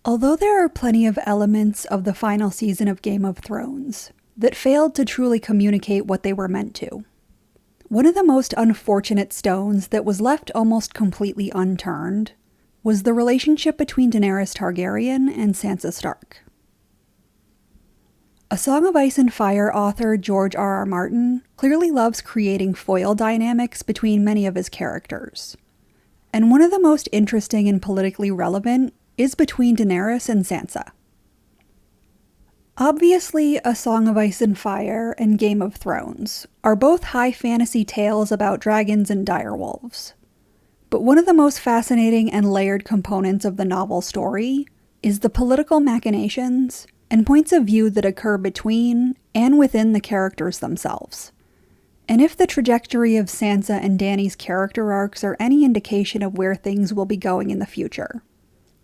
Although there are plenty of elements of the final season of Game of Thrones that failed to truly communicate what they were meant to, one of the most unfortunate stones that was left almost completely unturned was the relationship between Daenerys Targaryen and Sansa Stark. A Song of Ice and Fire author George R.R. Martin clearly loves creating foil dynamics between many of his characters, and one of the most interesting and politically relevant is between Daenerys and Sansa. Obviously, A Song of Ice and Fire and Game of Thrones are both high fantasy tales about dragons and direwolves. But one of the most fascinating and layered components of the novel story is the political machinations and points of view that occur between and within the characters themselves. And if the trajectory of Sansa and Dany's character arcs are any indication of where things will be going in the future,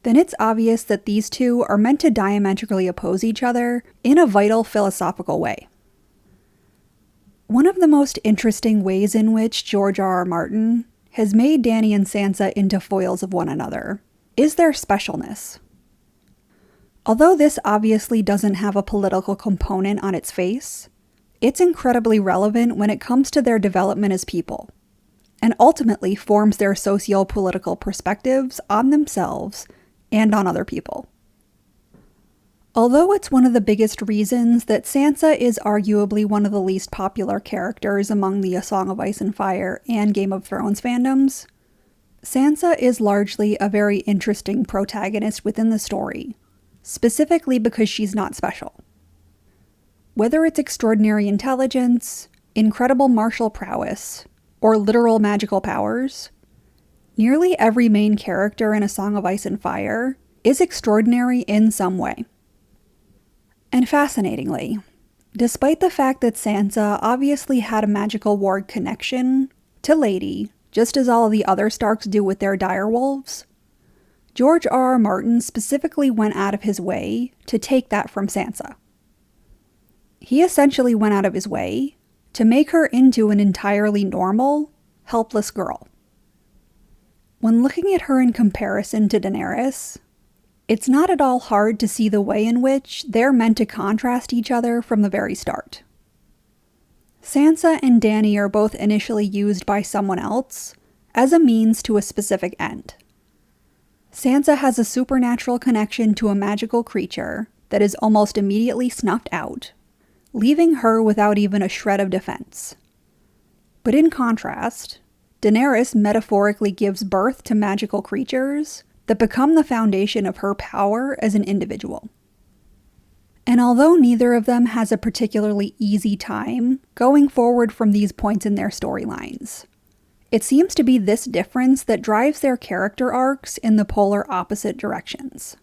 then it's obvious that these two are meant to diametrically oppose each other in a vital philosophical way. One of the most interesting ways in which George R.R. Martin has made Dany and Sansa into foils of one another is their specialness. Although this obviously doesn't have a political component on its face, it's incredibly relevant when it comes to their development as people, and ultimately forms their socio-political perspectives on themselves and on other people. Although it's one of the biggest reasons that Sansa is arguably one of the least popular characters among the A Song of Ice and Fire and Game of Thrones fandoms, Sansa is largely a very interesting protagonist within the story, specifically because she's not special. Whether it's extraordinary intelligence, incredible martial prowess, or literal magical powers, nearly every main character in A Song of Ice and Fire is extraordinary in some way. And fascinatingly, despite the fact that Sansa obviously had a magical ward connection to Lady, just as all of the other Starks do with their direwolves, George R.R. Martin specifically went out of his way to take that from Sansa. He essentially went out of his way to make her into an entirely normal, helpless girl. When looking at her in comparison to Daenerys, it's not at all hard to see the way in which they're meant to contrast each other from the very start. Sansa and Dany are both initially used by someone else as a means to a specific end. Sansa has a supernatural connection to a magical creature that is almost immediately snuffed out, leaving her without even a shred of defense. But in contrast, Daenerys metaphorically gives birth to magical creatures that become the foundation of her power as an individual. And although neither of them has a particularly easy time going forward from these points in their storylines, it seems to be this difference that drives their character arcs in the polar opposite directions.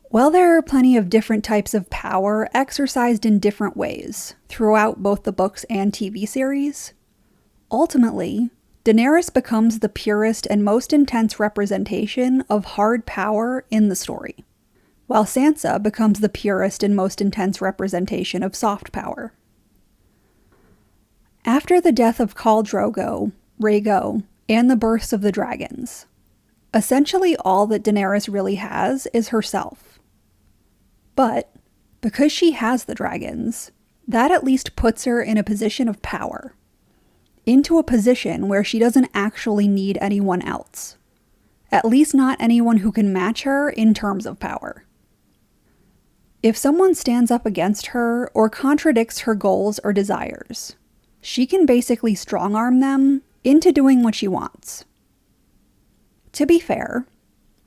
While there are plenty of different types of power exercised in different ways throughout both the books and TV series, ultimately, Daenerys becomes the purest and most intense representation of hard power in the story, while Sansa becomes the purest and most intense representation of soft power. After the death of Khal Drogo, Rhaego, and the births of the dragons, essentially all that Daenerys really has is herself. But, because she has the dragons, that at least puts her in a position of power. Into a position where she doesn't actually need anyone else. At least not anyone who can match her in terms of power. If someone stands up against her or contradicts her goals or desires, she can basically strong-arm them into doing what she wants. To be fair,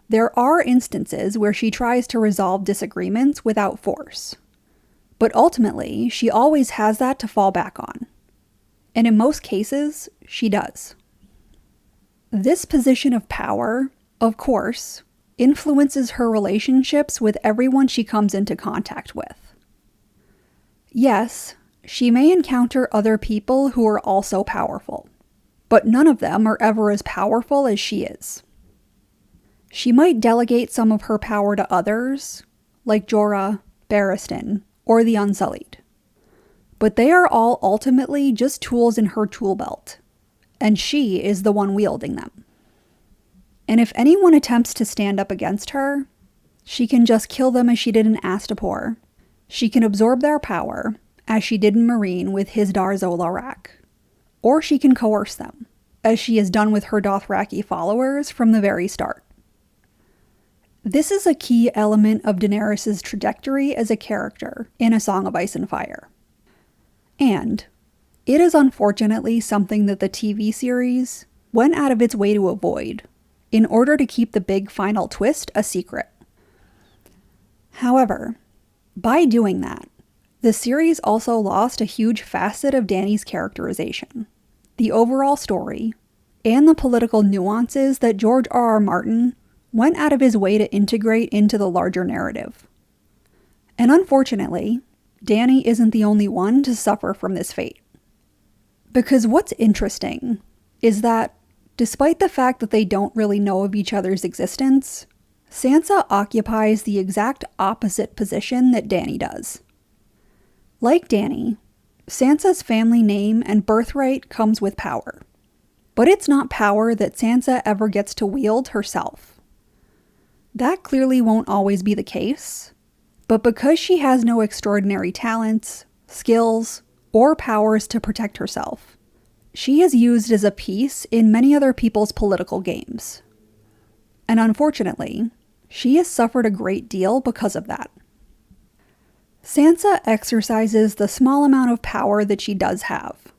there are instances where she tries to resolve disagreements without force, but ultimately she always has that to fall back on. And in most cases, she does. This position of power, of course, influences her relationships with everyone she comes into contact with. Yes, she may encounter other people who are also powerful, but none of them are ever as powerful as she is. She might delegate some of her power to others, like Jorah, Barristan, or the Unsullied. But they are all ultimately just tools in her tool belt, and she is the one wielding them. And if anyone attempts to stand up against her, She can just kill them as she did in Astapor. She can absorb their power, as she did in Meereen with Hisdar Zolarak. Or she can coerce them, as she has done with her Dothraki followers from the very start. This is a key element of Daenerys' trajectory as a character in A Song of Ice and Fire. And it is unfortunately something that the TV series went out of its way to avoid in order to keep the big final twist a secret. However, by doing that, the series also lost a huge facet of Dany's characterization, the overall story, and the political nuances that George R.R. Martin went out of his way to integrate into the larger narrative. And unfortunately, Dany isn't the only one to suffer from this fate. Because what's interesting is that, despite the fact that they don't really know of each other's existence, Sansa occupies the exact opposite position that Dany does. Like Dany, Sansa's family name and birthright comes with power. But it's not power that Sansa ever gets to wield herself. That clearly won't always be the case, but because she has no extraordinary talents, skills, or powers to protect herself, she is used as a piece in many other people's political games. And unfortunately, she has suffered a great deal because of that. Sansa exercises the small amount of power that she does have,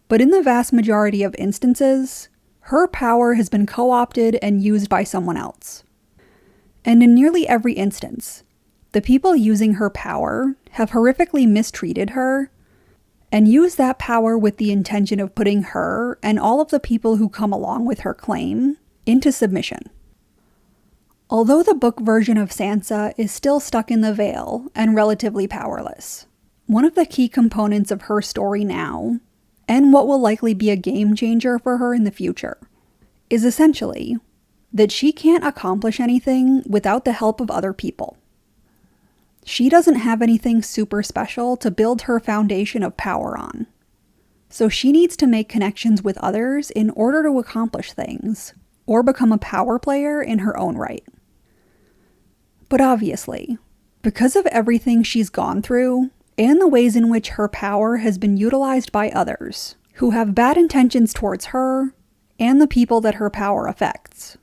but in the vast majority of instances, her power has been co-opted and used by someone else. And in nearly every instance, the people using her power have horrifically mistreated her and used that power with the intention of putting her and all of the people who come along with her claim into submission. Although the book version of Sansa is still stuck in the Vale and relatively powerless, one of the key components of her story now, and what will likely be a game changer for her in the future, is essentially that she can't accomplish anything without the help of other people. She doesn't have anything super special to build her foundation of power on, so she needs to make connections with others in order to accomplish things, or become a power player in her own right. But obviously, because of everything she's gone through, and the ways in which her power has been utilized by others, who have bad intentions towards her, and the people that her power affects,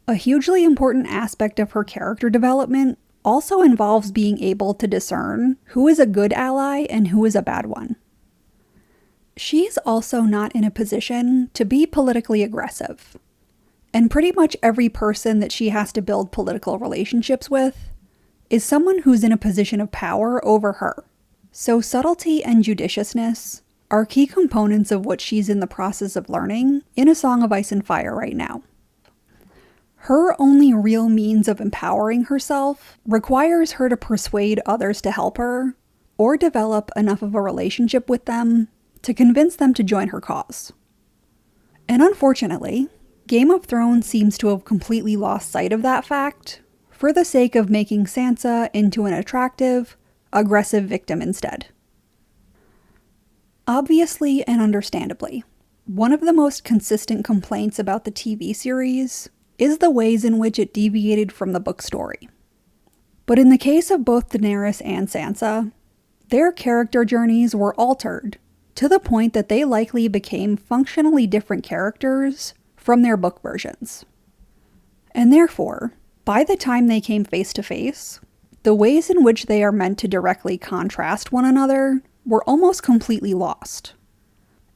a hugely important aspect of her character development also involves being able to discern who is a good ally and who is a bad one. She's also not in a position to be politically aggressive. And pretty much every person that she has to build political relationships with is someone who's in a position of power over her. So subtlety and judiciousness are key components of what she's in the process of learning in A Song of Ice and Fire right now. Her only real means of empowering herself requires her to persuade others to help her, or develop enough of a relationship with them to convince them to join her cause. And unfortunately, Game of Thrones seems to have completely lost sight of that fact for the sake of making Sansa into an attractive, aggressive victim instead. Obviously and understandably, one of the most consistent complaints about the TV series is the ways in which it deviated from the book story. But in the case of both Daenerys and Sansa, their character journeys were altered to the point that they likely became functionally different characters from their book versions. And therefore, by the time they came face to face, the ways in which they are meant to directly contrast one another were almost completely lost.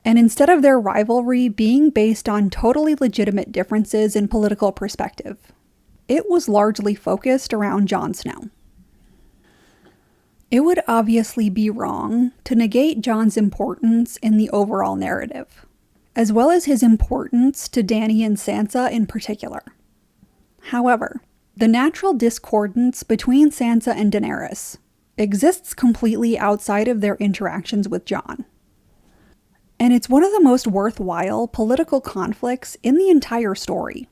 And instead of their rivalry being based on totally legitimate differences in political perspective, it was largely focused around Jon Snow. It would obviously be wrong to negate Jon's importance in the overall narrative, as well as his importance to Dany and Sansa in particular. However, the natural discordance between Sansa and Daenerys exists completely outside of their interactions with Jon. And it's one of the most worthwhile political conflicts in the entire story.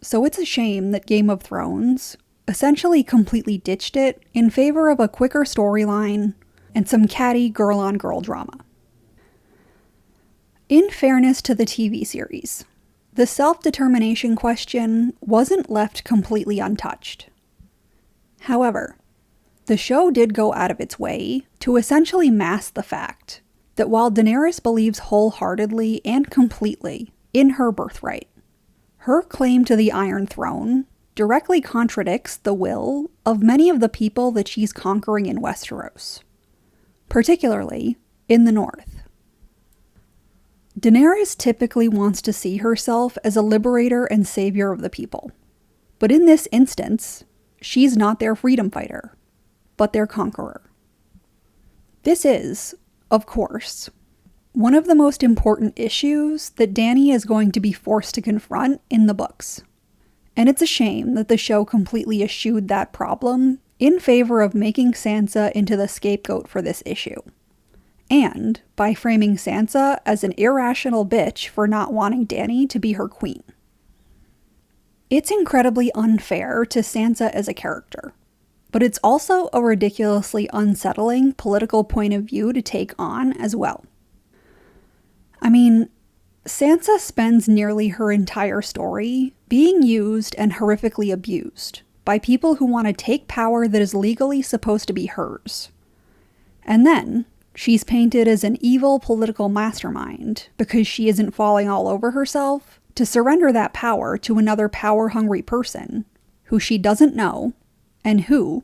So it's a shame that Game of Thrones essentially completely ditched it in favor of a quicker storyline and some catty girl-on-girl drama. In fairness to the TV series, the self-determination question wasn't left completely untouched. However, the show did go out of its way to essentially mask the fact that while Daenerys believes wholeheartedly and completely in her birthright, her claim to the Iron Throne directly contradicts the will of many of the people that she's conquering in Westeros, particularly in the north. Daenerys typically wants to see herself as a liberator and savior of the people, but in this instance, she's not their freedom fighter, but their conqueror. This is, of course, one of the most important issues that Dany is going to be forced to confront in the books. And it's a shame that the show completely eschewed that problem in favor of making Sansa into the scapegoat for this issue. And by framing Sansa as an irrational bitch for not wanting Dany to be her queen. It's incredibly unfair to Sansa as a character, but it's also a ridiculously unsettling political point of view to take on as well. I mean, Sansa spends nearly her entire story being used and horrifically abused by people who want to take power that is legally supposed to be hers. And then, she's painted as an evil political mastermind because she isn't falling all over herself to surrender that power to another power-hungry person who she doesn't know and who,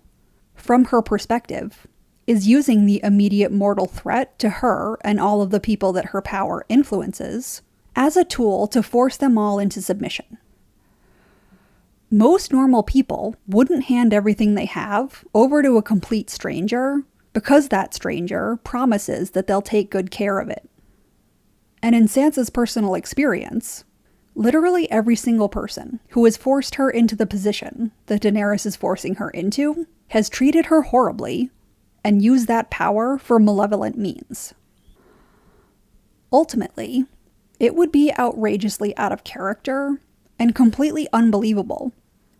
from her perspective, is using the immediate mortal threat to her and all of the people that her power influences as a tool to force them all into submission. Most normal people wouldn't hand everything they have over to a complete stranger because that stranger promises that they'll take good care of it. And in Sansa's personal experience, literally every single person who has forced her into the position that Daenerys is forcing her into has treated her horribly and used that power for malevolent means. Ultimately, it would be outrageously out of character and completely unbelievable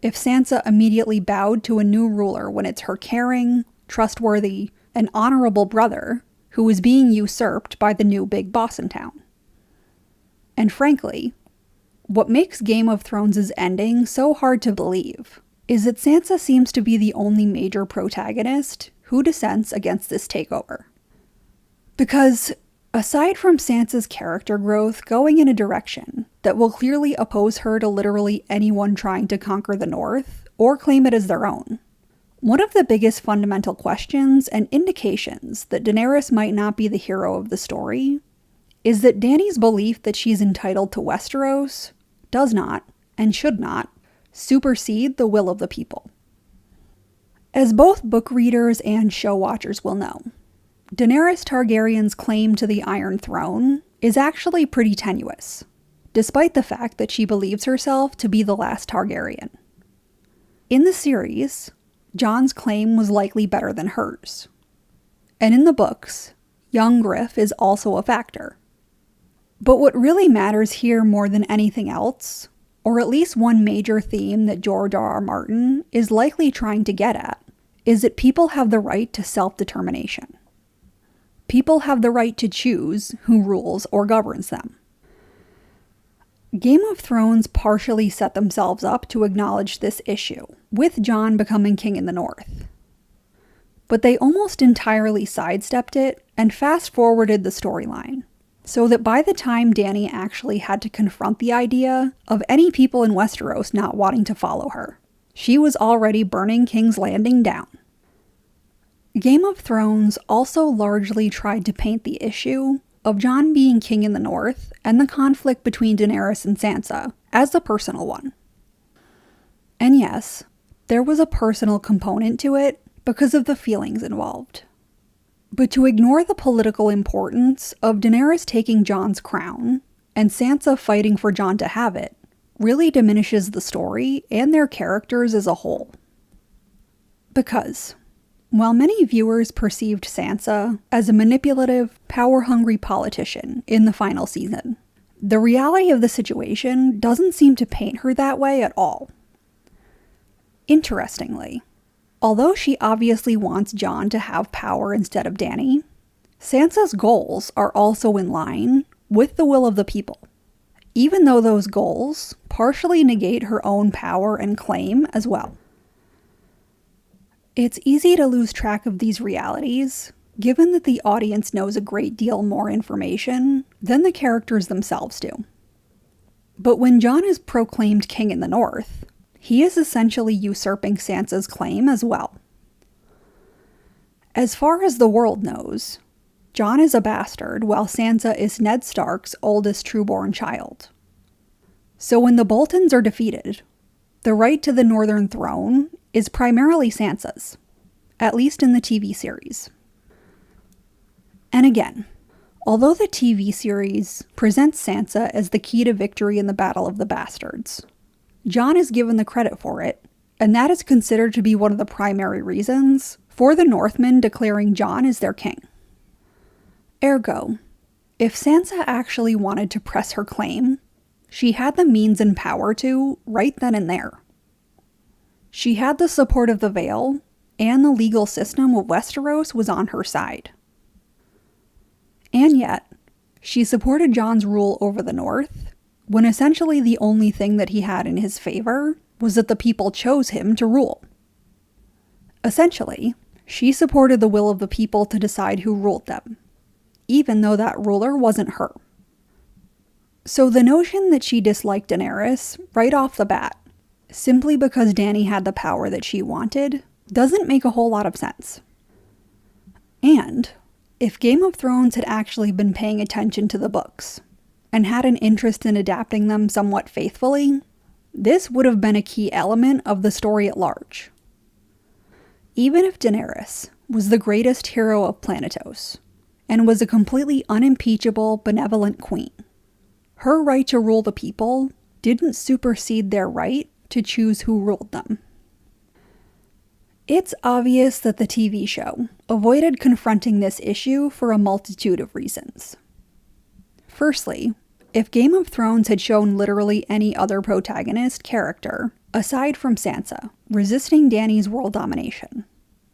if Sansa immediately bowed to a new ruler when it's her caring, trustworthy, and honorable brother who is being usurped by the new big boss in town. And frankly, what makes Game of Thrones' ending so hard to believe is that Sansa seems to be the only major protagonist who dissents against this takeover. Because aside from Sansa's character growth going in a direction that will clearly oppose her to literally anyone trying to conquer the North or claim it as their own, one of the biggest fundamental questions and indications that Daenerys might not be the hero of the story is that Dany's belief that she's entitled to Westeros does not, and should not, supersede the will of the people. As both book readers and show watchers will know, Daenerys Targaryen's claim to the Iron Throne is actually pretty tenuous, despite the fact that she believes herself to be the last Targaryen. In the series, Jon's claim was likely better than hers. And in the books, young Griff is also a factor. But what really matters here more than anything else, or at least one major theme that George R.R. Martin is likely trying to get at, is that people have the right to self-determination. People have the right to choose who rules or governs them. Game of Thrones partially set themselves up to acknowledge this issue, with Jon becoming king in the North. But they almost entirely sidestepped it and fast-forwarded the storyline, so that by the time Dany actually had to confront the idea of any people in Westeros not wanting to follow her, she was already burning King's Landing down. Game of Thrones also largely tried to paint the issue of Jon being king in the North and the conflict between Daenerys and Sansa as a personal one. And yes, there was a personal component to it because of the feelings involved. But to ignore the political importance of Daenerys taking Jon's crown and Sansa fighting for Jon to have it really diminishes the story and their characters as a whole. Because while many viewers perceived Sansa as a manipulative, power-hungry politician in the final season, the reality of the situation doesn't seem to paint her that way at all. Interestingly, although she obviously wants Jon to have power instead of Dany, Sansa's goals are also in line with the will of the people, even though those goals partially negate her own power and claim as well. It's easy to lose track of these realities, given that the audience knows a great deal more information than the characters themselves do. But when Jon is proclaimed king in the North, he is essentially usurping Sansa's claim as well. As far as the world knows, Jon is a bastard while Sansa is Ned Stark's oldest true-born child. So when the Boltons are defeated, the right to the Northern Throne is primarily Sansa's, at least in the TV series. And again, although the TV series presents Sansa as the key to victory in the Battle of the Bastards, Jon is given the credit for it, and that is considered to be one of the primary reasons for the Northmen declaring Jon as their king. Ergo, if Sansa actually wanted to press her claim, she had the means and power to right then and there. She had the support of the Vale, and the legal system of Westeros was on her side. And yet, she supported Jon's rule over the North, when essentially the only thing that he had in his favor was that the people chose him to rule. Essentially, she supported the will of the people to decide who ruled them, even though that ruler wasn't her. So the notion that she disliked Daenerys right off the bat, simply because Dany had the power that she wanted, doesn't make a whole lot of sense. And if Game of Thrones had actually been paying attention to the books, and had an interest in adapting them somewhat faithfully, this would have been a key element of the story at large. Even if Daenerys was the greatest hero of Planetos, and was a completely unimpeachable, benevolent queen, her right to rule the people didn't supersede their right to choose who ruled them. It's obvious that the TV show avoided confronting this issue for a multitude of reasons. Firstly, if Game of Thrones had shown literally any other protagonist character, aside from Sansa, resisting Dany's world domination,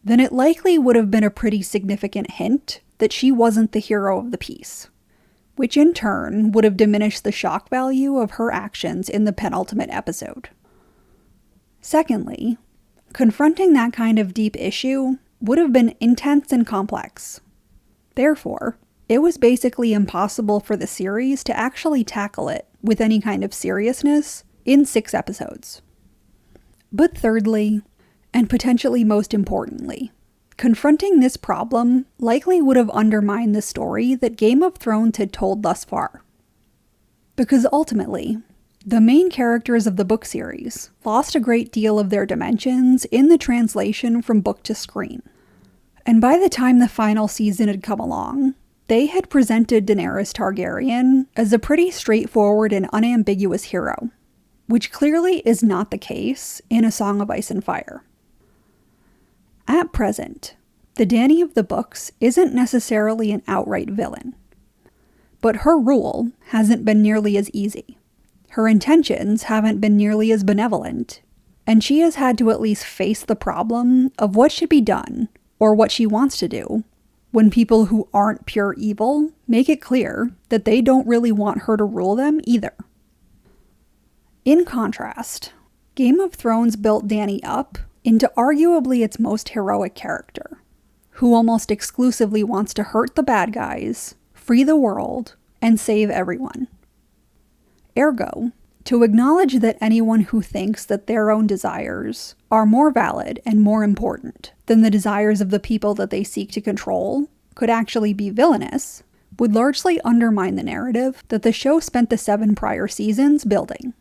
then it likely would have been a pretty significant hint that she wasn't the hero of the piece, which in turn would have diminished the shock value of her actions in the penultimate episode. Secondly, confronting that kind of deep issue would have been intense and complex. Therefore, it was basically impossible for the series to actually tackle it with any kind of seriousness in 6 episodes. But thirdly, and potentially most importantly, confronting this problem likely would have undermined the story that Game of Thrones had told thus far. Because ultimately, the main characters of the book series lost a great deal of their dimensions in the translation from book to screen. And by the time the final season had come along, they had presented Daenerys Targaryen as a pretty straightforward and unambiguous hero, which clearly is not the case in A Song of Ice and Fire. At present, the Dany of the books isn't necessarily an outright villain, but her rule hasn't been nearly as easy. Her intentions haven't been nearly as benevolent, and she has had to at least face the problem of what should be done, or what she wants to do, when people who aren't pure evil make it clear that they don't really want her to rule them either. In contrast, Game of Thrones built Dany up into arguably its most heroic character, who almost exclusively wants to hurt the bad guys, free the world, and save everyone. Ergo, to acknowledge that anyone who thinks that their own desires are more valid and more important than the desires of the people that they seek to control could actually be villainous, would largely undermine the narrative that the show spent the 7 prior seasons building.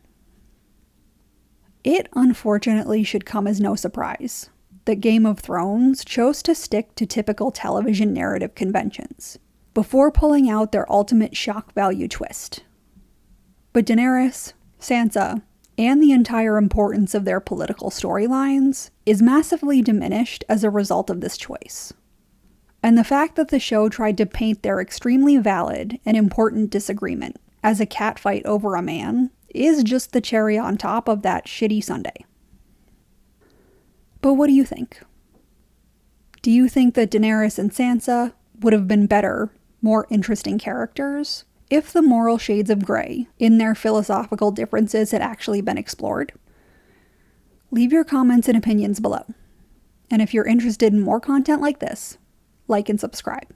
It unfortunately should come as no surprise that Game of Thrones chose to stick to typical television narrative conventions before pulling out their ultimate shock value twist. But Daenerys, Sansa, and the entire importance of their political storylines is massively diminished as a result of this choice. And the fact that the show tried to paint their extremely valid and important disagreement as a catfight over a man is just the cherry on top of that shitty sundae. But what do you think? Do you think that Daenerys and Sansa would have been better, more interesting characters if the moral shades of gray in their philosophical differences had actually been explored? Leave your comments and opinions below. And if you're interested in more content like this, like and subscribe.